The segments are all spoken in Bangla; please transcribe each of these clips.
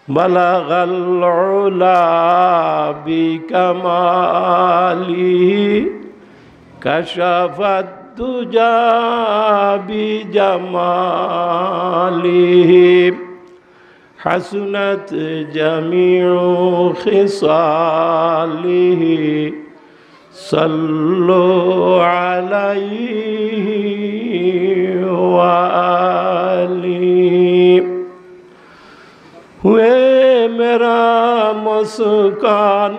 বালাগাল উলা বিকামালিহি কাশাফাত দুজা বিজামালিহি হাসুনাত জামিউ খিসালিহি সাল্লু আলাইহি ওয়া আলিহি। हुए मेरा मुस्कान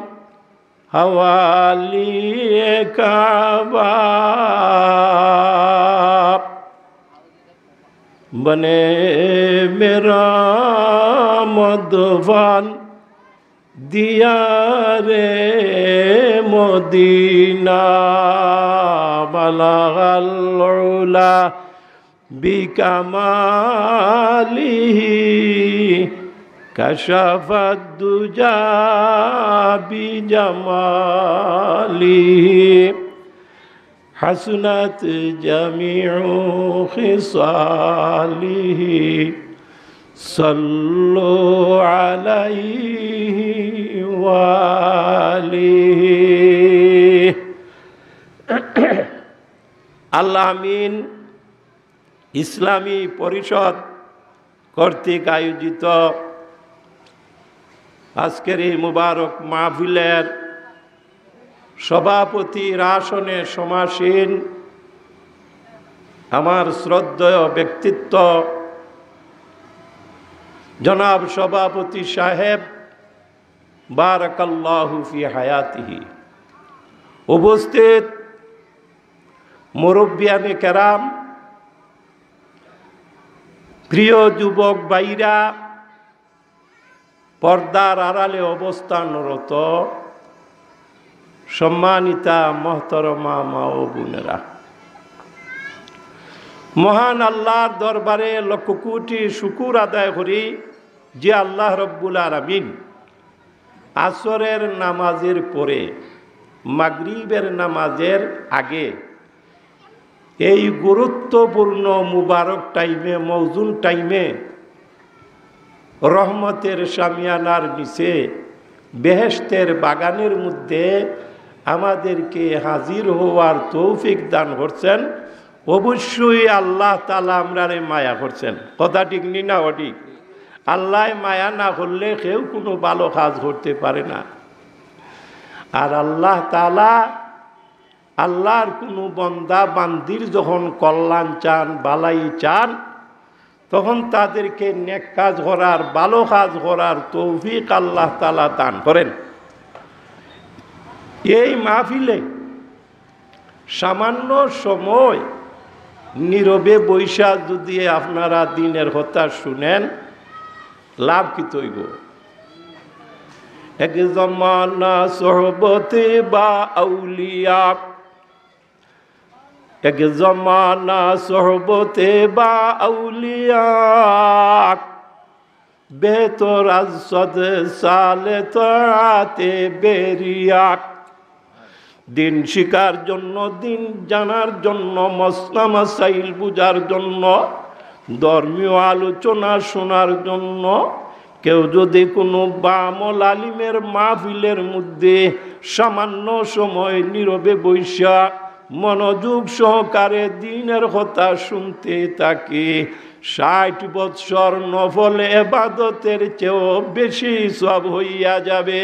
हवाली काबा, बने मेरा मदफान दिया रे मदीना। बलगल उला बिकमालिही कशफत दुजा बिजमालिही हसनत जमीउ खिसालिही सल्लु अलैहि वालिही। আল্লাহ আমিন ইসলামী পরিষদ কর্তৃক আয়োজিত আজকের এই মুবারক মাহফিলের সভাপতির আসনে সমাসীন আমার শ্রদ্ধেয় ব্যক্তিত্ব জনাব সভাপতি সাহেব বারাকাল্লাহু ফি হায়াতিহি, উপস্থিত মুরব্বিয়ানে কেরাম, প্রিয় যুবক ভাইরা, পর্দার আড়ালে অবস্থানরত সম্মানিতা মহতরমা মা ও বোনেরা, মহান আল্লাহর দরবারে লক্ষ কোটি শুকুর আদায় করি যে আল্লাহ রব্বুল আলামিন আসরের নামাজের পরে মাগরিবের নামাজের আগে এই গুরুত্বপূর্ণ মুবারক টাইমে, মৌজুন টাইমে রহমতের শামিয়ানার নিচে বেহেশতের বাগানের মধ্যে আমাদেরকে হাজির হওয়ার তৌফিক দান করছেন। অবশ্যই আল্লাহ তাআলা আমরারে মায়া করছেন। কথা ঠিক নি না? ঠিক। আল্লাহ মায়া না করলে কেউ কোনো ভালো কাজ করতে পারে না। আর আল্লাহ তাআলা আল্লাহর কোনো বন্দা বান্দির যখন কল্যাণ চান, বালাই চান, তখন তাদেরকে নেক কাজ করার, ভালো কাজ করার তৌফিক আল্লাহ তাআলা দান করেন। এই মাহফিলে সামান্য সময় নীরবে বৈশা যদি আপনারা দিনের কথা শুনেন, লাভ কি তৈব? এক জমানা সোহবতে বা আউলিয়া, এক জমানা সোহবতে বা আউলিয়া, বেহতর আজ সদ সালে তাতে বেরিয়া। দিন শিকার জন্য, দিন জানার জন্য, মসলা মাসাইল বুঝার জন্য, ধর্মীয় আলোচনা শোনার জন্য কেউ যদি কোনো বামল আলিমের মাহফিলের মধ্যে সামান্য সময় নীরবে বৈশা মনোযোগ সহকারে দিনের কথা শুনতে থাকে, ৬০ বৎসর নফল ইবাদতের চেয়েও বেশি সওয়াব হইয়া যাবে।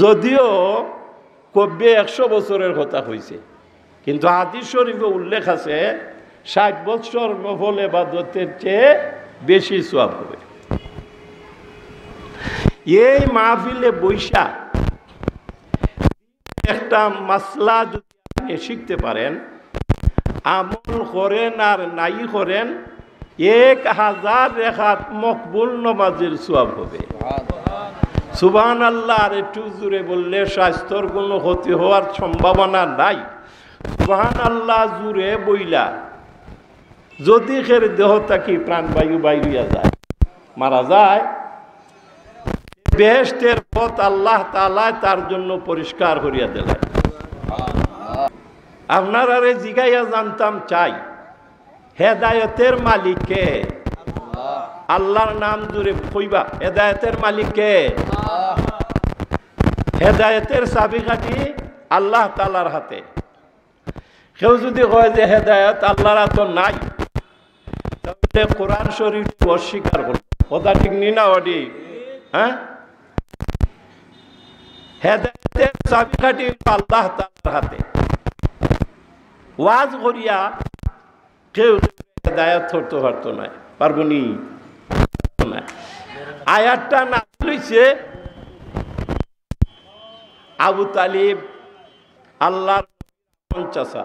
যদিও কবে ১০০ বছরের কথা হয়েছে, কিন্তু হাদিস শরীফে উল্লেখ আছে ৬০ বৎসর নফল ইবাদতের চেয়ে বেশি সওয়াব হবে। এই মাহফিলে বৈশা একটা মাসলা যদি আপনি শিখতে পারেন, আমল করেন আর নাই করেন, ১০০০ রেখাত মকবুল নামাজের সওয়াব হবে। সুবহানাল্লাহ। আর একটু জোরে বললে স্বাস্থ্যর কোনো ক্ষতি হওয়ার সম্ভাবনা নাই। সুবহানাল্লাহ জোরে বইলা যদি খের দেহ থাকি প্রাণবায়ু বাইরিয়া যায়, মারা যায়, বেহেশতের পথ আল্লাহ তাআলা তার জন্য পরিষ্কার করিয়া দিলেন। আপনারা জিগাইয়া জানতাম চাই, হেদায়েতের মালিক কে? আল্লাহর নাম জুড়ে কইবা। হেদায়েতের মালিক কে? হেদায়েতের চাবিকাঠি আল্লাহ তাআলার হাতে। কেউ যদি কয় যে হেদায়েত আল্লাহর হাতে নাই, তাহলে কোরআন শরীফ অস্বীকার করল। কথা ঠিক নি না? ওটি হ্যাঁ, হেদায়েতের চাবিকাঠি আল্লাহ তাআলার হাতে। ওয়াজ করিয়া কেউ হেদায়েত করতে পারতো না, পারবো নি? আয়াতটা নাযিল হইছে আবু তালিব আল্লাহর চাচা,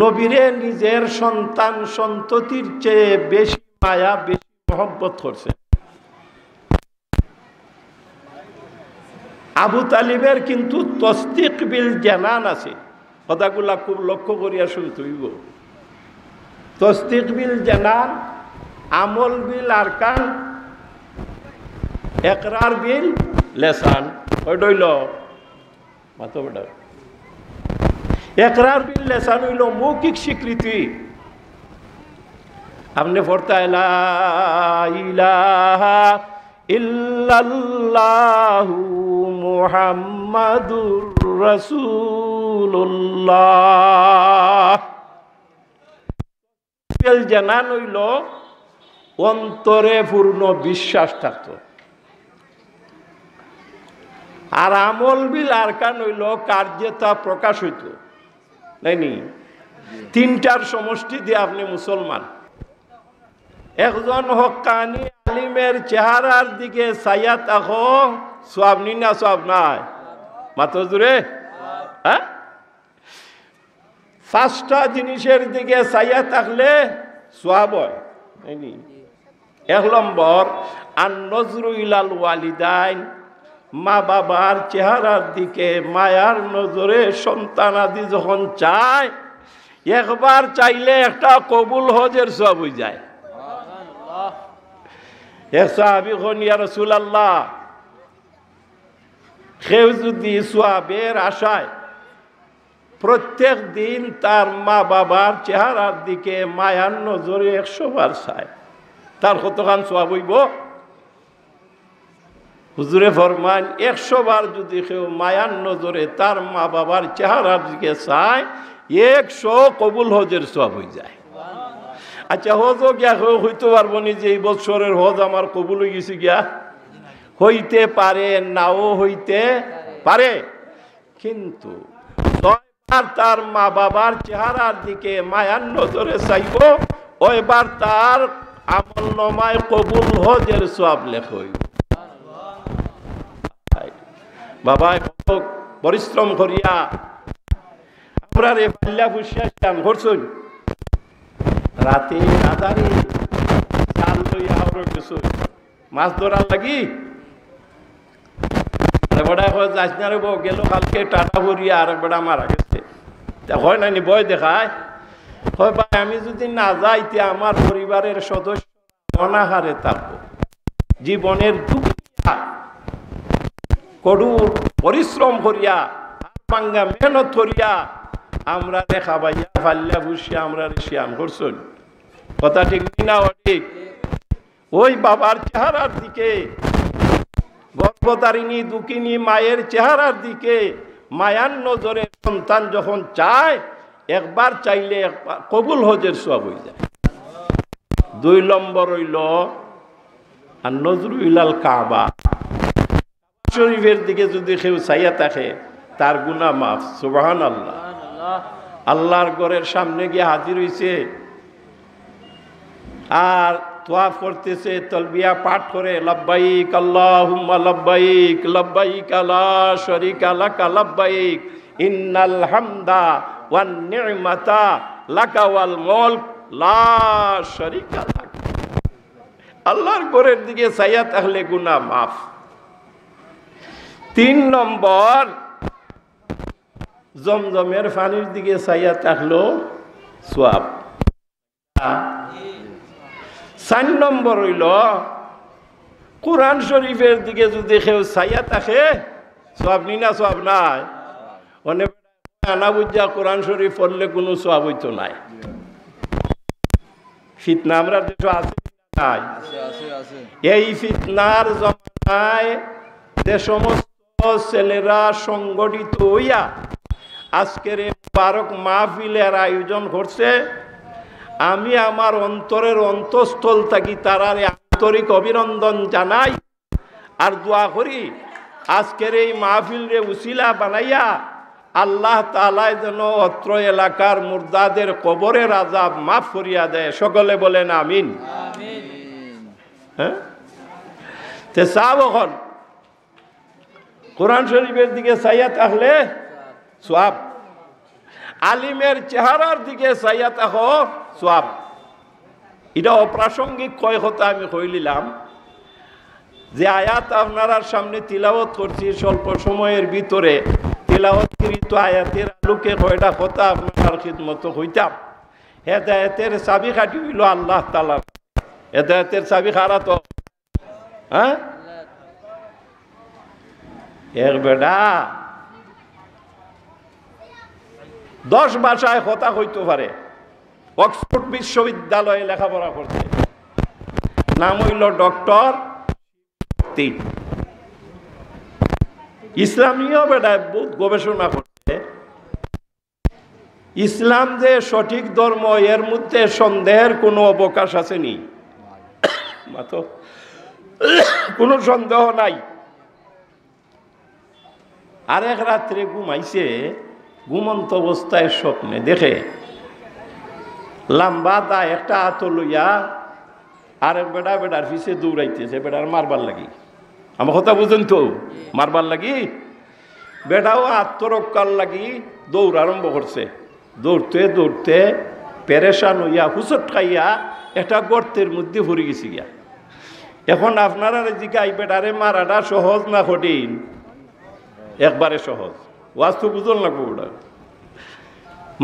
নবীরে নিজের সন্তান সন্ততির চেয়ে বেশি মায়া, বেশি মহব্বত করছে। আবু তালিবের কিন্তু তসদিক বিল জানান আছে। কথাগুলা খুব লক্ষ্য করিয়া শুনতে হইব। তসদিক বিল জানান, আমল বিল আরকান, একরার বিল লেসান। ওইটা হইল মাথা বেটা। একরার বিল লেসান হইল মৌখিক স্বীকৃতি। আপনি পড়তে লা ইলাহা ইল্লাল্লাহু মুহাম্মাদুর রাসূলুল্লাহ। জানান হইল অন্তরে পূর্ণ বিশ্বাস থাকত। আর আমল বিল আরকান হইল কার্যে তা প্রকাশ হইত। নাইনি? তিনটার সমষ্টি দিয়ে আপনি মুসলমান। একজন হক্কানি আলিমের চেহারার দিকে চাইয়া থাকো, সওয়াব নি না? সওয়াব নাই? মাত্র জুড়ে হ্যাঁ, পাঁচটা জিনিসের দিকে চাইয়া থাকলে সওয়াব হয়। এক নম্বর, আন নজরু ইলাল ওয়ালিদাইন, মা বাবার চেহারার দিকে মায়ার নজরে সন্তানাদি যখন চায়, একবার চাইলে একটা কবুল হজের সওয়াব হয়ে যায়। এক সাহাবী কন, ইয়া রাসূলুল্লাহ, কেউ যদি সওয়াবের আশায় প্রত্যেক দিন তার মা বাবার চেহারার দিকে মায়ার নজরে 100 বার চায়, তার কতখান সওয়াব হইব? হুজুরে ফরমান, 100 বার যদি কেউ মায়ার নজরে তার মা বাবার চেহারার দিকে চায়, 100 কবুল হজের সওয়াব হয়ে যায়। আচ্ছা, হজও গিয়া হইতে পারবো নি যে এই বছরের হজ আমার কবুল হয়ে গেছে? গিয়া হইতে পারে, নাও হইতে পারে, কিন্তু তার মা বাবার চেহারার দিকে মায়ার নজরে চাইব, ওইবার তার আমল নামায় কবুল হজের সওয়াব লেখা হইব। বাবা কত পরিশ্রম করিয়া আমরা রে পাল্লা বসিয়া কাম করছুন, রাতে আধারে চাল লইয়া আরো কিছু মাছ ধরার লাগি বেড়া যাস না রে বউ, গেল কালকে টাটা ভরিয়া আর বেড়া মারা গেছে। হয় নানি ভয় দেখায়, হয় ভাই আমি যদি না যাইতে আমার পরিবারের সদস্য অনাহারে থাকবো। জীবনের কঠোর পরিশ্রম করিয়া, ভাঙ্গা মেহনত করিয়া আমরা রেখা ভাইয়া ফাল্লা বসিয়া আমরা শিয়াম করছুন। কথা ঠিক না? ঠিক। ওই বাবার চেহারার দিকে, গর্ভধারিণী দুঃখিনী মায়ের চেহারার দিকে মায়ার নজরে সন্তান যখন চায়, একবার চাইলে কবুল হজের সওয়াব হয়ে যায়। 2 নম্বর হইল আর নজরু ইলাল কাবা, শরীফের দিকে যদি কেউ চাইয়া থাকে তার গুনাহ মাফ। সুবহানাল্লাহ। আল্লাহর ঘরের সামনে গিয়ে হাজির হইছে আর তোয়াফ করতেছে, তলবিয়া পাঠ করে, লব্বাইক আল্লাহুম্মা লব্বাইক, লব্বাইক লা শারীকা লাকা লব্বাইক, ইন্নাল হামদা ওয়ান নি'মাতা লাকা ওয়াল মুলক লা শারীকা লাক। আল্লাহর ঘরের দিকে চাইয়া থাকলে গুনাহ মাফ। 3 নম্বর, জমজমের পানির দিকে চাইয়া থাকলো সওয়াব। 4 নম্বর হইল কোরআন শরীফের দিকে যদি কেউ চাইয়া থাকে, সওয়াব নি না? সওয়াব নাই? অনেক আনা বুঝা কোরআন শরীফ পড়লে কোনো সওয়াব হইতো নাই। ফিতনা আমরা দেশে আছে নাই? এই ফিতনার জমানায় যে সমস্ত ছেলেরা সংগঠিত হইয়া আজকের এই মুবারক মাহফিলের আয়োজন করছে, আমি আমার অন্তরের অন্তঃস্থল থাকি তারার আন্তরিক অভিনন্দন জানাই আর দোয়া করি আজকের এই মাহফিলরে উসিলা বানাইয়া আল্লাহ তাআলা যেন অত্র এলাকার মুর্দাদের কবরের আযাব মাফ করিয়া দেয়। সকলে বলেন আমিন। হ্যাঁ, তে সাহাবগণ কোরআন শরীফের দিকে চাইয়া থাকলে সওয়াব, আলিমের চেহারার দিকে চাইয়া থাকো সওয়াব। এটা অপ্রাসঙ্গিক কয় কথা আমি কইলিলাম। যে আয়াত আপনার সামনে তিলাওয়াত করছি স্বল্প সময়ের ভিতরে, তিলাওয়াতকৃত আয়াতের আলোকে কয়টা কথা আপনার খিদমত হইতাম। হেদায়েতের চাবি কাঠি হইল আল্লাহ তাআলা। হেদায়েতের চাবি কারা? তো হ্যাঁ, এক বেটা 10 ভাষায় কথা কইতে পারে, অক্সফোর্ড বিশ্ববিদ্যালয়ে লেখাপড়া করছে, নাম হইল ডক্টর। ইসলামীয় বেটায় বহুত গবেষণা করছে। ইসলাম যে সঠিক ধর্ম এর মধ্যে সন্দেহের কোনো অবকাশ আসেনি, মাত্র কোনো সন্দেহ নাই। আরেক রাত্রে ঘুমাইছে, ঘুমন্ত অবস্থায় স্বপ্নে দেখে লম্বা দা একটা হাত লইয়া আরেক বেটার পিছে দৌড়াইতেছে, বেটার মারবার লাগি। আমার কথা বুঝেন তো, মারবার লাগি। বেটাও আত্মরক্ষার লাগি দৌড় আরম্ভ করছে। দৌড়তে দৌড়তে পেরেশান হইয়া হুচট খাইয়া একটা গর্তের মধ্যে পড়ে গেছি গিয়া। এখন আপনারা জিজ্ঞাই বেটারে মারাটা সহজ না কঠিন? একবারে সহজ। ওয়াজ তো বুঝল না, ওটা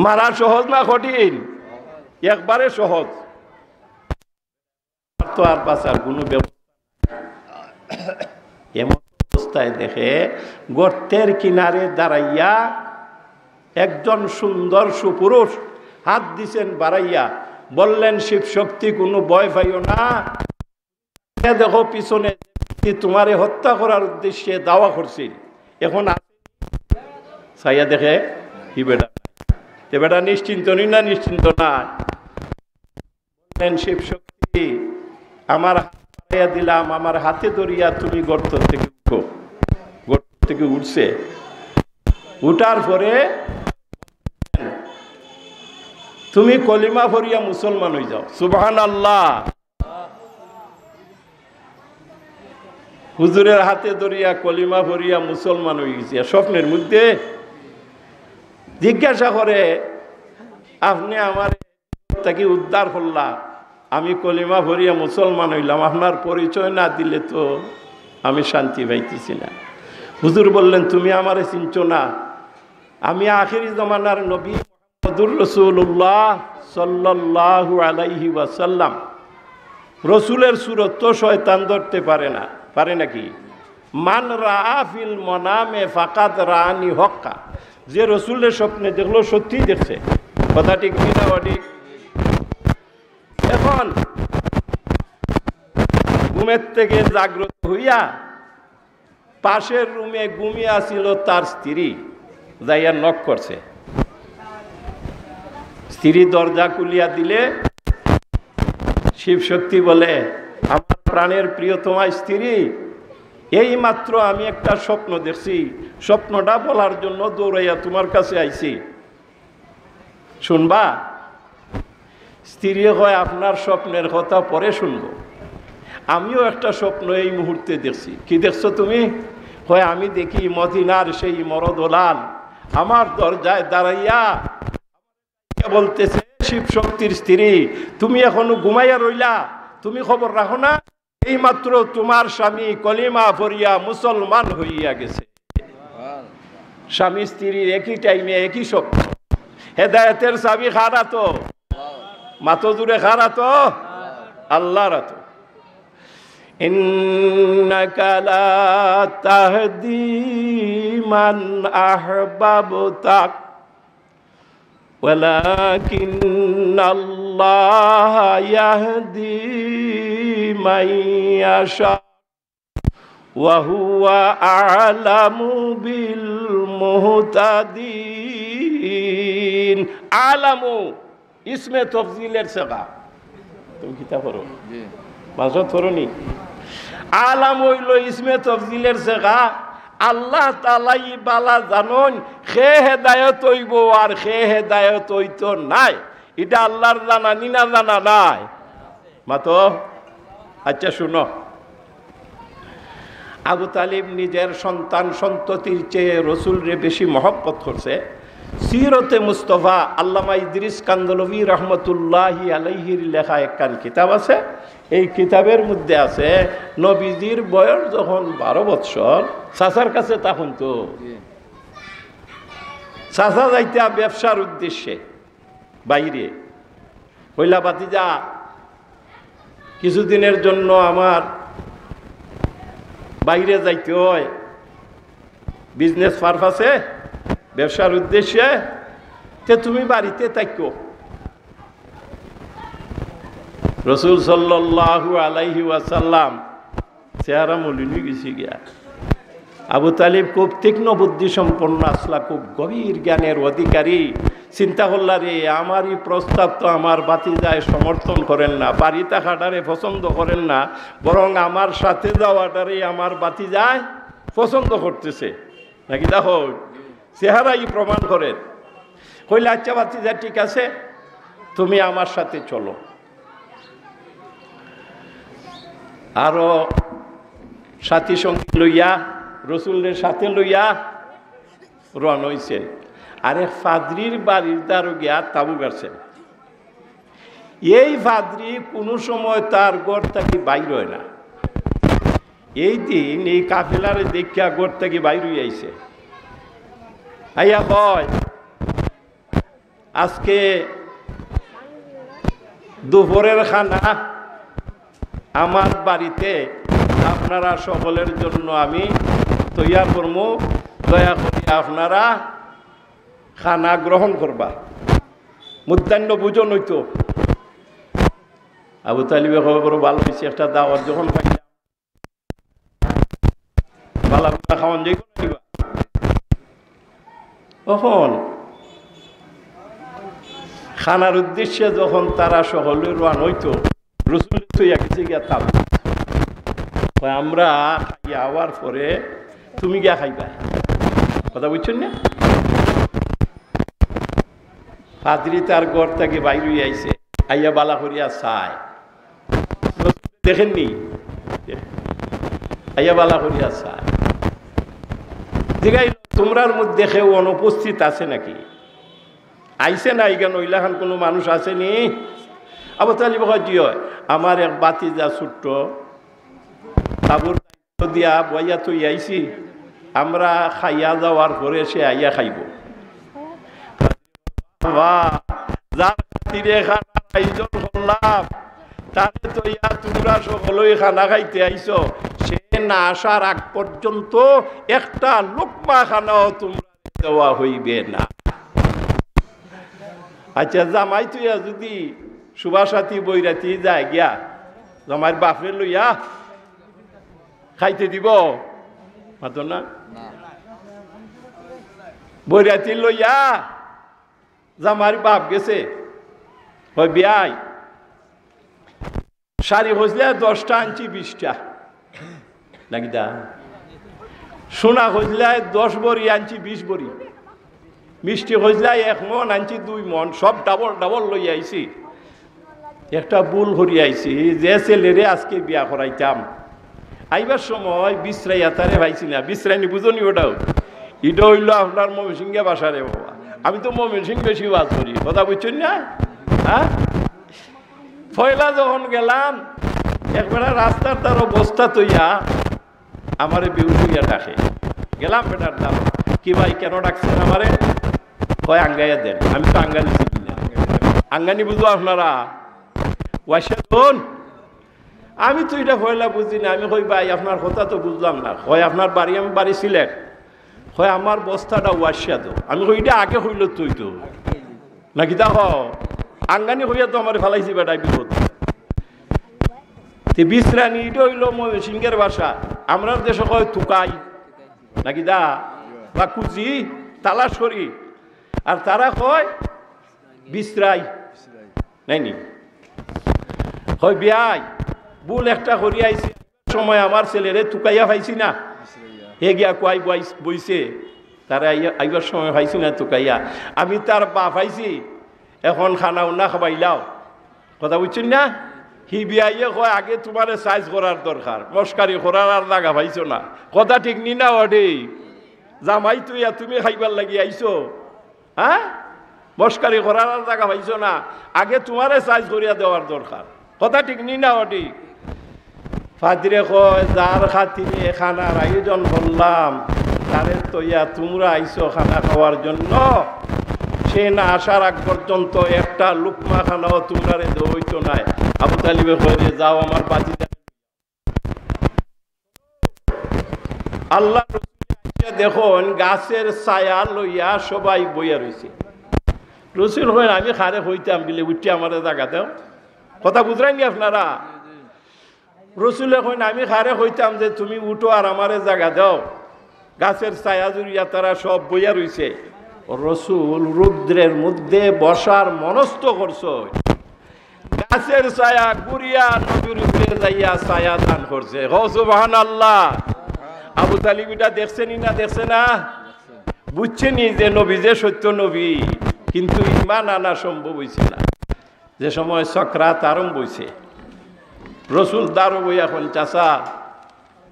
মারা সহজ না কঠিন? একবারে সহজ। তো আর বাঁচার কোনো ব্যবস্থা। এমন অবস্থায় দেখে গর্তের কিনারে দাঁড়াইয়া একজন সুন্দর সুপুরুষ হাত দিছেন বাড়াইয়া, বললেন শিব শক্তি কোনো ভয় পাইও না, দেখো পিছনে তোমারে হত্যা করার উদ্দেশ্যে দাওয়া করছিল। এখন ছাইয়া দেখে কি বেটা, এ বেটা নিশ্চিন্ত নি না? নিশ্চিন্ত না। বললেন শিব শক্তি আমার হাত দিলাম, আমার হাতে ধরিয়া তুমি গর্ত থেকে উঠো। গর্ত থেকে উঠছে, উঠার পরে তুমি কলিমা পড়িয়া মুসলমান হয়ে যাও। সুবহানাল্লাহ। হুজুরের হাতে ধরিয়া কলিমা পড়িয়া মুসলমান হয়ে গেছে। স্বপ্নের মধ্যে জিজ্ঞাসা করে, আপনি আমার তাকে উদ্ধার করলা, আমি কলিমা পড়িয়া মুসলমান হইলাম, আপনার পরিচয় না দিলে তো আমি শান্তি পাইতেছি না। হুজুর বললেন, তুমি আমারে চিনছো না? আমি আখিরি জমানার নবী মুহাম্মদুর রাসূলুল্লাহ সাল্লাল্লাহু আলাইহি ওয়াসাল্লাম। রসুলের সুরত তো শয়তান ধরতে পারে না, পারে নাকি? মান রাআ ফিল মানামে ফাকাদ রাআনি হক্কা। যে রসুলের স্বপ্নে দেখলো সত্যি দেখছে। কথা ঠিক কিনা? ঠিক। এখন ঘুমের থেকে জাগ্রত হইয়া পাশের রুমে ঘুমিয়ে আসিল তার স্ত্রী, যাইয়া নক করছে। স্ত্রী দরজা খুলিয়া দিলে শিব শক্তি বলে, আমার প্রাণের প্রিয়তমা স্ত্রী, এই মাত্র আমি একটা স্বপ্ন দেখছি, স্বপ্নটা বলার জন্য দৌড়াইয়া তোমার কাছে আইছি, শুনবা? স্ত্রী হয়, আপনার স্বপ্নের কথা পরে শুনবো। আমিও একটা স্বপ্ন এই মুহূর্তে দেখছি। কি দেখছো তুমি? হয় আমি দেখি মদিনার সেই মরদলাল আমার দরজায় দাঁড়াইয়া বলতেছে, শিব শক্তির স্ত্রী, তুমি এখনো ঘুমাইয়া রইলা, তুমি খবর রাখো না, এই মাত্র তোমার স্বামী কলিমা পড়িয়া মুসলমান হইয়া গেছে। স্বামী স্ত্রীর একই টাইমে একই স্বপ্ন। হেদায়েতের চাবি খারা তো, মাতো জুড়ে খারা তো আল্লাহর তো। ইন্নাকা লা তাহদি মান আহবাবতা ওয়ালাকিন্নাল্লাহ ইন্নাল্লাহ ইয়াহদি মাইয়াশা ওয়া হুয়া আ'লামু বিল মুহতাদিন। আলামু ইসমে তফজিলের সেগা। তুমি কিতাব পড়ো? জি। মাঝে পড়োনি? আলাম হইল ইসমে তফজিলের সেগা। আল্লাহ তাআলাই বালা জানুন খে হেদায়েত হইব আর খে হেদায়েত হইতো নাই, এটা আল্লাহর জানা নিনা জানা নাই মাতো। আচ্ছা শুনো, আবু তালিব নিজের সন্তান সন্ততির চেয়ে রসুলরে বেশি মহব্বত করছে। সিরতে মুস্তফা আল্লামা ইদ্রিস কান্দলভি রহমতুল্লাহি আলাইহির লেখা একখান কিতাব আছে। এই কিতাবের মধ্যে আছে নবীজির বয়স যখন 12 বৎসর, চাচার কাছে তখন তো চাচা যাইতা ব্যবসার উদ্দেশ্যে বাইরে, কইলা বাতিজা কিছুদিনের জন্য আমার বাইরে যাইতে হয় বিজনেস পারপাসে, ব্যবসার উদ্দেশ্যে, তে তুমি বাড়িতে থাকো। রসুল সাল্লাল্লাহু আলাইহি ওয়াসাল্লাম চেহারা মলিন গেছি গিয়া। আবু তালিব খুব তীক্ষ্ণ বুদ্ধি সম্পন্ন আসলা, খুব গভীর জ্ঞানের অধিকারী। চিন্তা করলা রে আমার এই প্রস্তাব তো আমার বাতিজায় সমর্থন করেন না, বাড়ি থাকাটারে পছন্দ করেন না, বরং আমার সাথে যাওয়াটারে আমার বাতিজায় পছন্দ করতেছে নাকি? দেখো চেহারাই প্রমাণ করেন। কইলে আচ্ছা বাতিজা ঠিক আছে, তুমি আমার সাথে চলো। আরো সাথী সঙ্গী লইয়া রসুলের সাথে লইয়া রওনা হইছেন। আরে ফাদরির বাড়ির দ্বারও গিয়া তাবু গাড়ছেন। এই ফাদরি কোনো সময় তার ঘর থেকে বাইর হয় না। এই দিন এই কাফেলারে দেখিয়া ঘর থেকে বাইর হয়ে আইছে। আইয়া কয় আজকে দুপুরের খানা আমার বাড়িতে আপনারা সকলের জন্য আমি তৈয়ার করব, দয়া করে আপনারা খানা গ্রহণ করবা। মুদ্দান্য বুঝো নইতো। আবু তালিবে খবর ভালো হয়েছে, একটা দাওয়াত যখন পাইলাম বালা খাওয়ান যাই দিবা। তখন খানার উদ্দেশ্যে যখন তারা সকলে রওনা হইতো, রসুল তৈয়া গেছে গিয়া তাল আমরা খাইয়া হওয়ার পরে তুমি গিয়া খাইবা। কথা বুঝছেন না? ফাদরি তার ঘর থেকে বাইর হয়ে আইছে, আইয়া বালা করিয়া চায়, দেখেননি? আইয়া বালা করিয়া চায়, জিগাই তোমরার মধ্যে কেউ অনুপস্থিত আছে নাকি? আইছে না ইগান ওইলাখান কোনো মানুষ আসেনি? আবু তালিব জি হয়, আমার এক বাতিজা ছোট্ট তাবুর দিয়া বইয়া তুই আইছি, আমরা খাইয়া যাওয়ার পরে সে আইয়া খাইব। যার খাতিরে খানার আয়োজন করলাম তাকে তো ইয়া তোমরা সকলেই খানা খাইতে আইছ, সে না আসার আগ পর্যন্ত একটা লোকমা খানাও তোমরা দেওয়া হইবে না। আচ্ছা জামাই তুইয়া যদি সুবাসাথী বৈরাতি যায় গিয়া জামাইয়ের বাপরে লইয়া খাইতে দিব মাত না? বৈরাতি লইয়া জামাইয়ের বাপ গেছে, হয় বিয়াই শাড়ি হইলে 10টা আনছি 20টা নাকি দা, সোনা হইলে 10 বড়ি আনছি 20 বড়ি, মিষ্টি হইলে 1 মন আনছি 2 মন, সব ডাবল ডাবল লই আইছি। একটা ভুল করি আইছি, যে ছেলেরে আজকে বিয়া করাইতাম আইবার সময় বিশ্রাইয়া তারে পাইছি না। বিশ্রাইনি বুঝনি? ওটাও এটা হইল আপনার ময়মনসিংহে বাসা রে বাবা। আমি তো ময়মনসিংহ বেশি বাস করি, কথা বুঝছেন না? হ্যাঁ, পয়লা যখন গেলাম একবার রাস্তার তার অবস্থা তৈয়া আমারে বেউসুইয়া ডাকে। গেলাম বেটার দাম, কি ভাই কেন ডাকছেন আমারে? কয় আঙ্গাইয়া দেন। আমি তো আঙ্গানি চিনি না। আঙ্গানি বুঝবো আপনারা? ওয়াশাদুন, আমি তো এটা পয়লা বুঝি না। আমি কই ভাই আপনার কথা তো বুঝলাম না। কয় আপনার বাড়ি? আমি বাড়ি সিলেট। কয় আমার বস্তাটা ওয়াশাদু। আমি কই এটা আগে হইল তুই তো নাকি? দেখো আঙ্গানি হইয়া তো আমার ফেলাইছি বেটাই বিপদ তে বিশ্রানি এটা হইল সিংহের ভাষা আমরা দেশে কয় থুকাই নাকি দা বা কুচি তালাশ করি আর তারা কয় বিশ্রাই নাইনি হয় বিয়াই বুল একটা করি আইছি সময় আমার ছেলেরে থুকাইয়া পাইছি না হে গিয়া কুয়াই বইছে তারা আইবার সময় পাইছি না থুকাইয়া আমি তার বাপ পাইছি এখন খানাও না খাবাইলাও কথা বুঝছেন না হি বিয়াইয়ে কয় আগে তোমার সাইজ করার দরকার মস্কারি করার আর লাগা পাইছো না কথা ঠিক নি না ওডে জামাই তুই তুমি খাইবার লাগি আইছো হ্যাঁ মস্কারি করার আর লাগা পাইছো না আগে তোমারে সাইজ করিয়া দেওয়ার দরকার কথা ঠিক নি না ওডে ফাদিরে কয় যার খাতিরে খানার আয়োজন করলাম তারে তৈয়া তোমরা আইছো খানা খাওয়ার জন্য সে না আসার আগ পর্যন্ত একটা লুকমা খানাও তোমরা হইতো নাই আবু তালিবে কয়ে যাও আমার বাজি আল্লাহ দেখুন গাছের ছায়া লইয়া সবাই বইয়া রয়েছে রসুল হইন আমি খারে হইতাম বিলে উঠে আমার জায়গা দেও কথা বুঝলেন নি আপনারা রসুল হইন আমি খারে হইতাম যে তুমি উঠো আর আমারে জায়গা দাও গাছের ছায়া জুড়িয়া তারা সব বইয়া রয়েছে রসুল রুদ্রের মধ্যে বসার মনস্থ করছ গাছের ছায়া গুড়িয়া নবীর উপরে যাইয়া ছায়া দান করছে সুবহানাল্লাহ আবু তালিব এটা দেখছেনি না দেখছে না বুঝছেনি যে নবী যে সত্য নবী কিন্তু ইমান আনা সম্ভব হইছে না যে সময় সকরাত আরম্ভ হইছে রসুল দারো বই এখন চাচা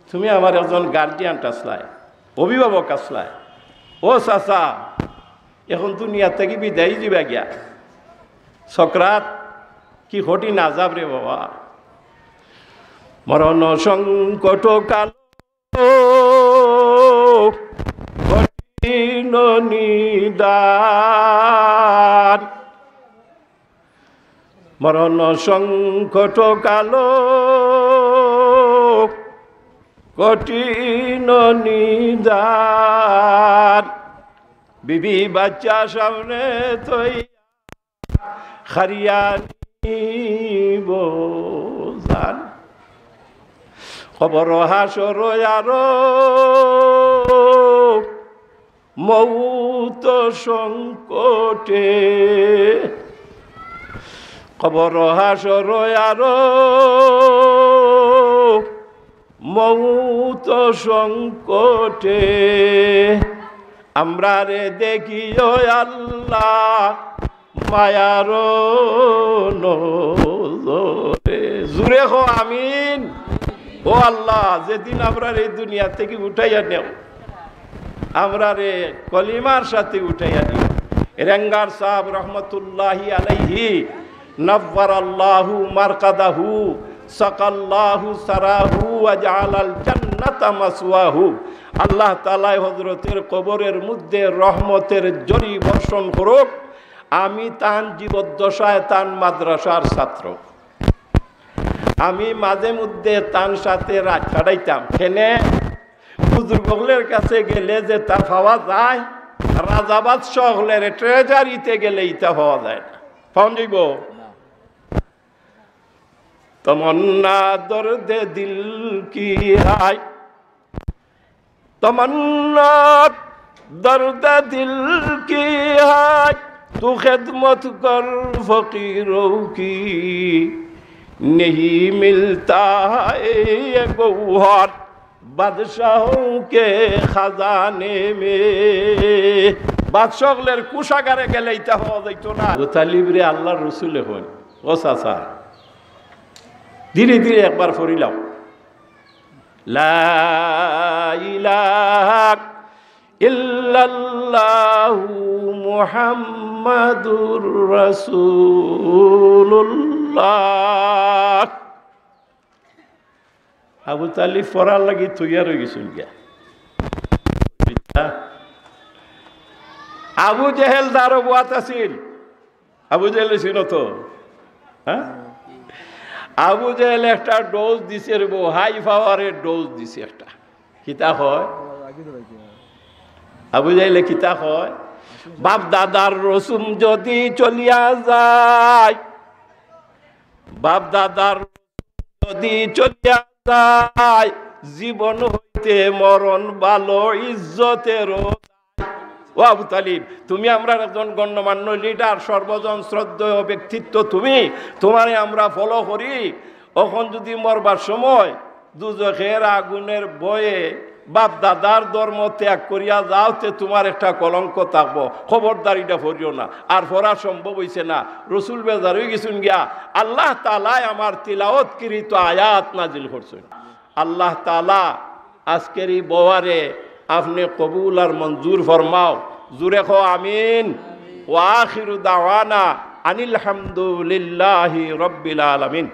তুমি আমার একজন গার্ডিয়ান আসলায় অভিভাবক আসলায় ও চাচা এখন দুনিয়া থেকে বিদায় দিবা গিয়া সকরাত কি হটি না যাব রে বাবা মরণ সংকট কাল কঠিন নিদান মরণ সংকট কাল কঠিন নিদান বিবি বাচ্চা সামনে তৈ খারিয়ানি বোঝান খবর হাসর আর মৌত সংকটে খবর হাসর আর মৌত সংকটে আমরা রে দেখিও আল্লাহ মায়ার নজরে জুড়ে হো আমিন ও আল্লাহ যেদিন আমরা এই দুনিয়া থেকে উঠাইয়া নেও আমরা রে কলিমার সাথে উঠাইয়া নিও রেঙ্গার সাহেব রহমতুল্লাহি আলাইহি নব্বারাল্লাহু মারকাদাহু সাকাল্লাহু সারাহু ওয়া জাআলাল জান্নাতা মাসওয়াহু আল্লাহ তাআলা হযরতের কবরের মধ্যে রহমতের ঝড়ি বর্ষণ করুক আমি তান জীবদ্দশায় তান মাদ্রাসার ছাত্র আমি মাঝে মধ্যে তার সাথে রাত কাটাইতাম ফেনে বুজুর্গের কাছে গেলে যে তা পাওয়া যায় রাজাবাদ শহরের ট্রেজারিতে গেলে ইটা পাওয়া যায় না পাওয়া যাইব তমন্না দর্দে দিল কি হায় তমন্না দর্দে দিল কি হায় তু খিদমত কর ফকিরোं की नहीं मिलता है ये गौहर बादशाहों के खजाने में বাদশাহদের কুশাগারে গেলে এটা হওয়া যাইত না আবু তালিব রে আল্লাহর রাসূল হন ও চাচা ধীরে ধীরে একবার পড়িলাম লা ইলাহা ইল্লাল্লাহু মুহাম্মাদুর রাসূলুল্লাহ আবু তালিব পড়ার লাগি তৈয়ার হয়ে গেছিল গিয়া আবু জেহেল দারো বুয়াত আছিল আবু জেহেল ছিল তো হ্যাঁ আবু জেহেল একটা ডোজ দিছে রে হাই পাওয়ারের ডোজ দিছে একটা কিতা হয় আবু জেহেল কিতা হয় বাপ দাদার রসুম যদি চলিয়া যায়, বাপ দাদার যদি চলিয়া যায়, জীবন হইতে মরণ ভালো ইজ্জতেরও। ও আবু তালিব, তুমি আমরা একজন গণ্যমান্য লিডার, সর্বজন শ্রদ্ধেয় ব্যক্তিত্ব, তুমি, তোমারে আমরা ফলো করি। এখন যদি মরবার সময় দুজখের আগুনের ভয়ে বাপ দাদার ধর্ম ত্যাগ করিয়া যাও, তে তোমার একটা কলঙ্ক থাকবো। খবরদারিটা পড়িও না, আর পড়া সম্ভব হইছে না। রসুল বেজার হয়ে গেছুন গিয়া, আল্লাহ তাআলাই আমার তিলাওয়াতকৃত আয়াত নাজিল করছেন। আল্লাহ তাআলা আজকের এই বোয়ারে আপনি কবুল আর মঞ্জুর ফরমাও। জুরে খো আমিন। ওয়া আখিরু দাওয়ানা আনিল হামদুলিল্লাহি রাব্বিল আলামিন।